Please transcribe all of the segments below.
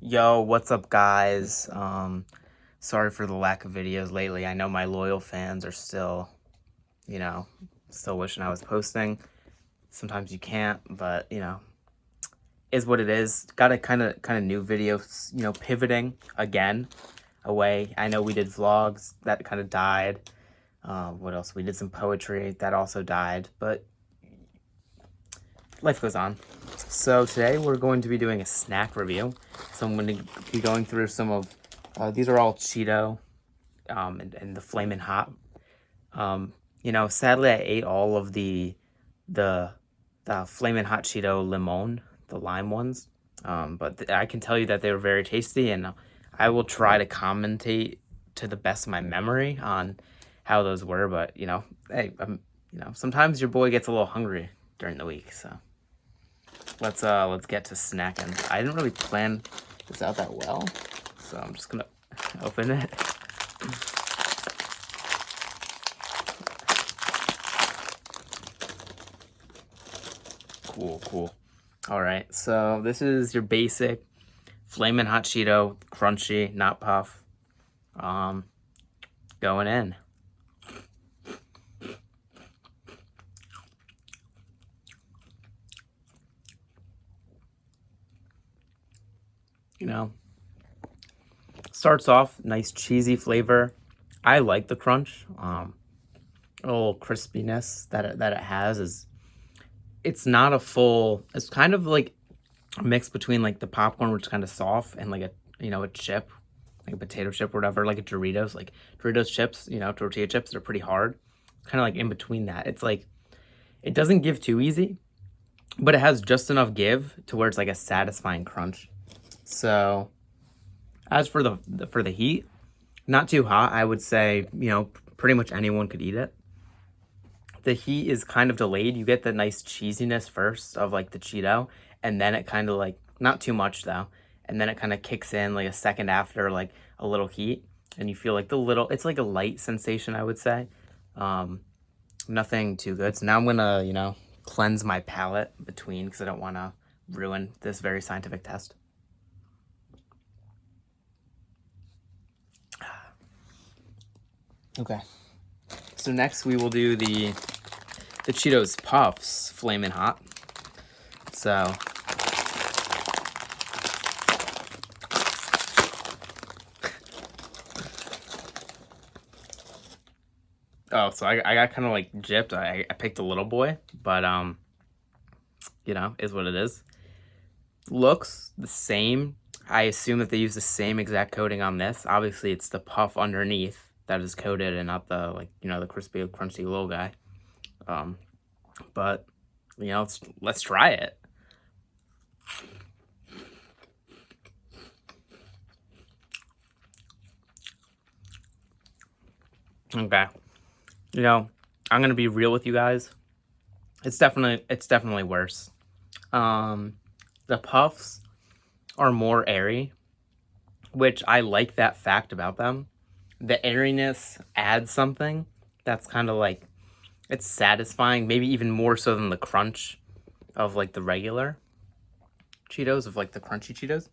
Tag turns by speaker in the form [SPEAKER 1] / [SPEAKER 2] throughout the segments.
[SPEAKER 1] Yo, what's up, guys? Sorry for the lack of videos lately. I know my loyal fans are still, still wishing I was posting. Sometimes you can't, but is what it is. Got a kind of new video, pivoting again away. I know we did vlogs that kind of died. What else? We did some poetry that also died, but life goes on. So today we're going to be doing a snack review. So I'm going to be going through some of, these are all Cheeto and the Flamin' Hot. Sadly I ate all of the Flamin' Hot Cheeto Limon, the lime ones. But I can tell you that they were very tasty, and I will try to commentate to the best of my memory on how those were. But, hey, sometimes your boy gets a little hungry during the week, so. Let's get to snacking. I didn't really plan this out that well, so I'm just gonna open it. Cool. All right, so this is your basic Flamin' Hot Cheeto, crunchy, not puff. Going in. Starts off nice cheesy flavor. I like the crunch. A little crispiness that it has is, it's not a full, it's kind of like a mix between like the popcorn, which is kind of soft, and like a chip, like a potato chip or whatever, like a Doritos, chips, tortilla chips, they're pretty hard. Kind of like in between that. It's like, it doesn't give too easy, but it has just enough give to where it's like a satisfying crunch. So as for the heat, not too hot. I would say, pretty much anyone could eat it. The heat is kind of delayed. You get the nice cheesiness first of like the Cheeto, and then it kind of like, not too much though, and then it kind of kicks in like a second after, like a little heat, and you feel like it's like a light sensation, I would say. Nothing too good. So now I'm gonna, cleanse my palate between, because I don't want to ruin this very scientific test. Okay, so next we will do the Cheetos Puffs Flamin' Hot. So so I got kind of like gypped. I picked a little boy, but is what it is. Looks the same. I assume that they use the same exact coating on this. Obviously it's the puff underneath that is coated and not the the crispy crunchy little guy. But let's try it. Okay. I'm gonna be real with you guys. It's definitely worse. The puffs are more airy, which I like that fact about them. The airiness adds something that's kind of like, it's satisfying, maybe even more so than the crunch of like the regular Cheetos, of like the crunchy Cheetos.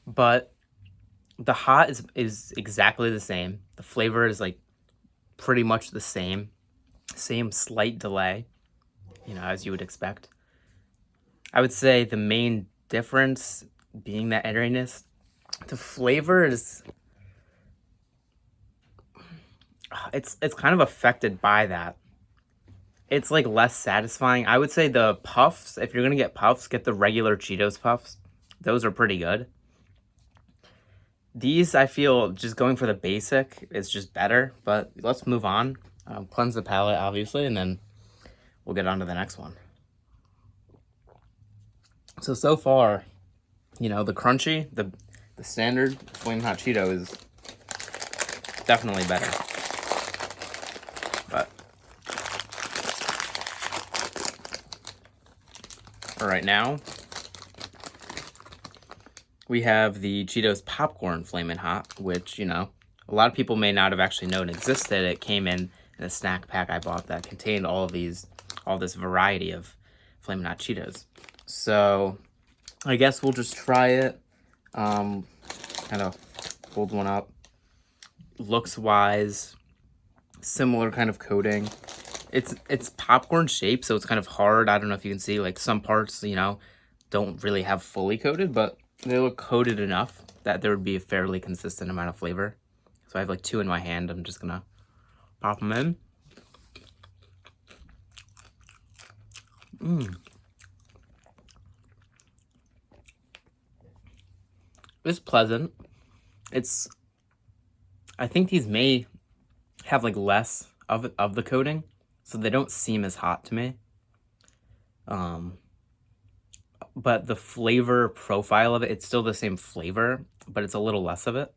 [SPEAKER 1] But the hot is exactly the same. The flavor is like pretty much the same slight delay, as you would expect. I would say the main difference being that airiness. The flavor is, it's kind of affected by that. It's like less satisfying. I would say the puffs, if you're gonna get puffs, get the regular Cheetos puffs. Those are pretty good. These, I feel, just going for the basic is just better, but let's move on. Cleanse the palate, obviously, and then we'll get on to the next one. So far, the crunchy, the standard Flamin' Hot Cheeto is definitely better. But all right, now we have the Cheetos Popcorn Flamin' Hot, which, a lot of people may not have actually known existed. It came in a snack pack I bought that contained all this variety of Flamin' Hot Cheetos. So I guess we'll just try it Kind of hold one up. Looks wise, similar kind of coating. It's popcorn shaped, so it's kind of hard. I don't know if you can see, like, some parts, you know, don't really have fully coated, but they look coated enough that there would be a fairly consistent amount of flavor. So I have like 2 in my hand. I'm just gonna pop them in. It's pleasant. I think these may have like less of the coating, so they don't seem as hot to me. But the flavor profile of it, it's still the same flavor, but it's a little less of it.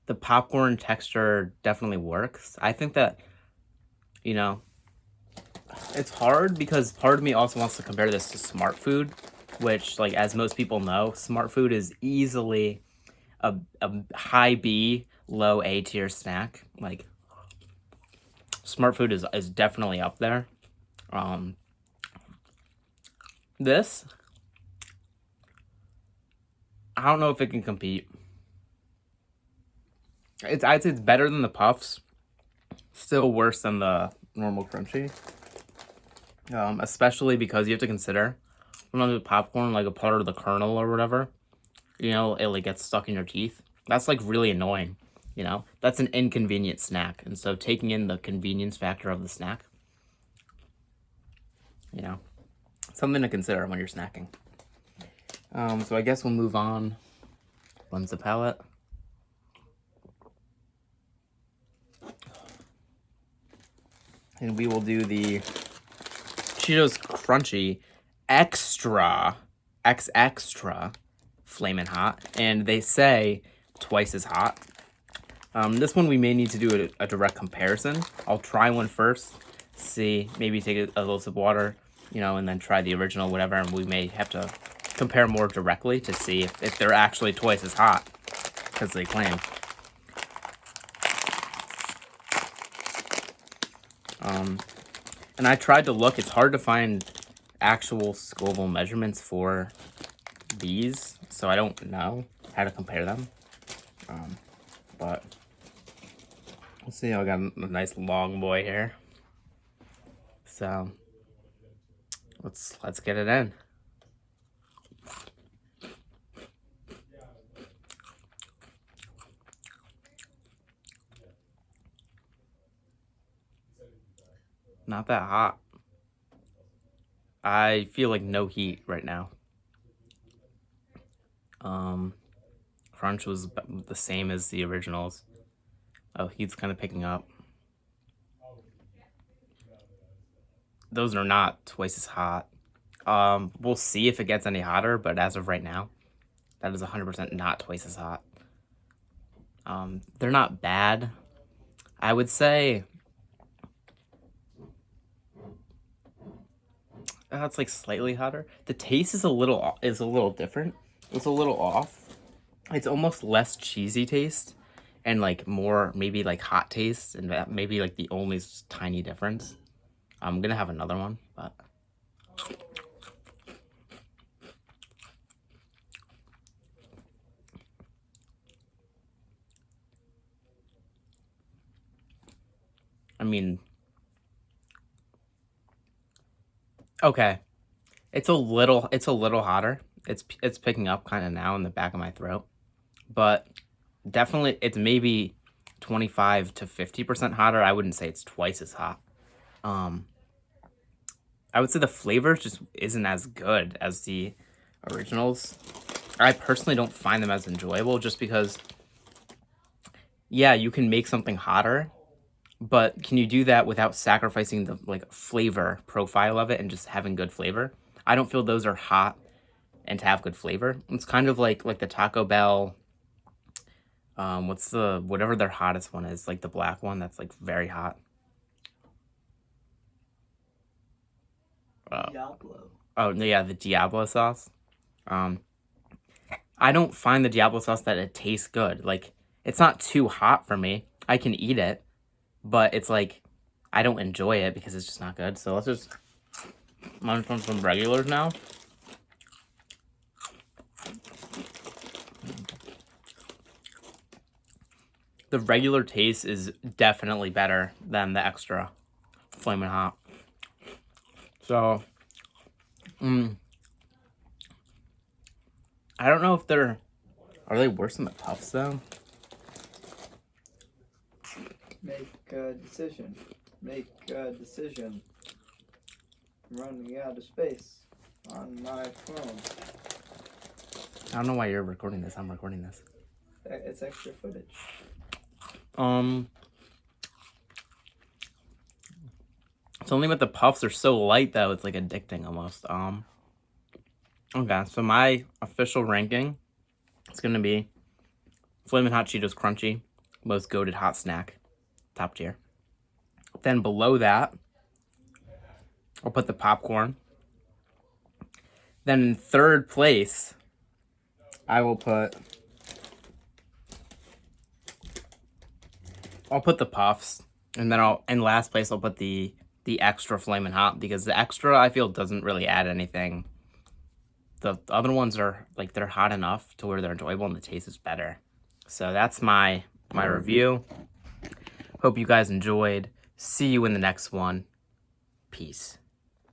[SPEAKER 1] The popcorn texture definitely works. I think that, you know, it's hard because part of me also wants to compare this to Smart Food, which, like, as most people know, Smart Food is easily a high B, low A tier snack. Like, Smart Food is definitely up there. This, I don't know if it can compete. I'd say it's better than the Puffs. Still worse than the normal Crunchy. Especially because you have to consider, sometimes with popcorn, like a part of the kernel or whatever, you know, it like gets stuck in your teeth. That's like really annoying, you know? That's an inconvenient snack. And so taking in the convenience factor of the snack, you know, something to consider when you're snacking. So I guess we'll move on. Cleanse the palate. And we will do the Cheetos Crunchy xxtra Flamin' Hot. And they say twice as hot. This one we may need to do a direct comparison. I'll try one first, see, maybe take a little sip of water, you know, and then try the original, whatever, and we may have to compare more directly to see if they're actually twice as hot, because they claim. And I tried to look, it's hard to find actual Scoville measurements for these, so I don't know how to compare them. But let's see, I got a nice long boy here. So let's get it in. Not that hot. I feel like no heat right now. Crunch was the same as the originals. Oh, heat's kind of picking up. Those are not twice as hot. We'll see if it gets any hotter, but as of right now, that is 100% not twice as hot. They're not bad. I would say it's like slightly hotter. The taste is a little different. It's a little off. It's almost less cheesy taste and like more maybe like hot taste, and that maybe like the only tiny difference. I'm gonna have another one, but I mean, okay, it's a little hotter. It's picking up kind of now in the back of my throat, but definitely it's maybe 25 to 50% hotter. I wouldn't say it's twice as hot. I would say the flavor just isn't as good as the originals. I personally don't find them as enjoyable just because, yeah, you can make something hotter, but can you do that without sacrificing the like flavor profile of it and just having good flavor? I don't feel those are hot and to have good flavor. It's kind of like the Taco Bell, what's the whatever their hottest one is, like the black one that's like very hot.
[SPEAKER 2] Diablo.
[SPEAKER 1] Oh yeah, the Diablo sauce. I don't find the Diablo sauce that it tastes good. Like, it's not too hot for me. I can eat it, but it's like I don't enjoy it because it's just not good. So let's just run from some regulars now. the regular taste is definitely better than the extra Flamin' Hot. So, I don't know if are they worse than the Puffs though?
[SPEAKER 2] Make a decision. Make a decision. I'm running out of space on my phone.
[SPEAKER 1] I don't know why you're recording this. I'm recording this.
[SPEAKER 2] It's extra footage.
[SPEAKER 1] Something with the Puffs are so light though, it's like addicting almost. Okay, so my official ranking is gonna be Flamin' Hot Cheetos Crunchy, most goated hot snack, top tier. Then below that, I'll put the popcorn. Then in third place, I'll put the Puffs, and then in last place I'll put the extra Flamin' Hot, because the extra I feel doesn't really add anything. The other ones are like they're hot enough to where they're enjoyable and the taste is better. So that's my review. Hope you guys enjoyed. See you in the next one. Peace.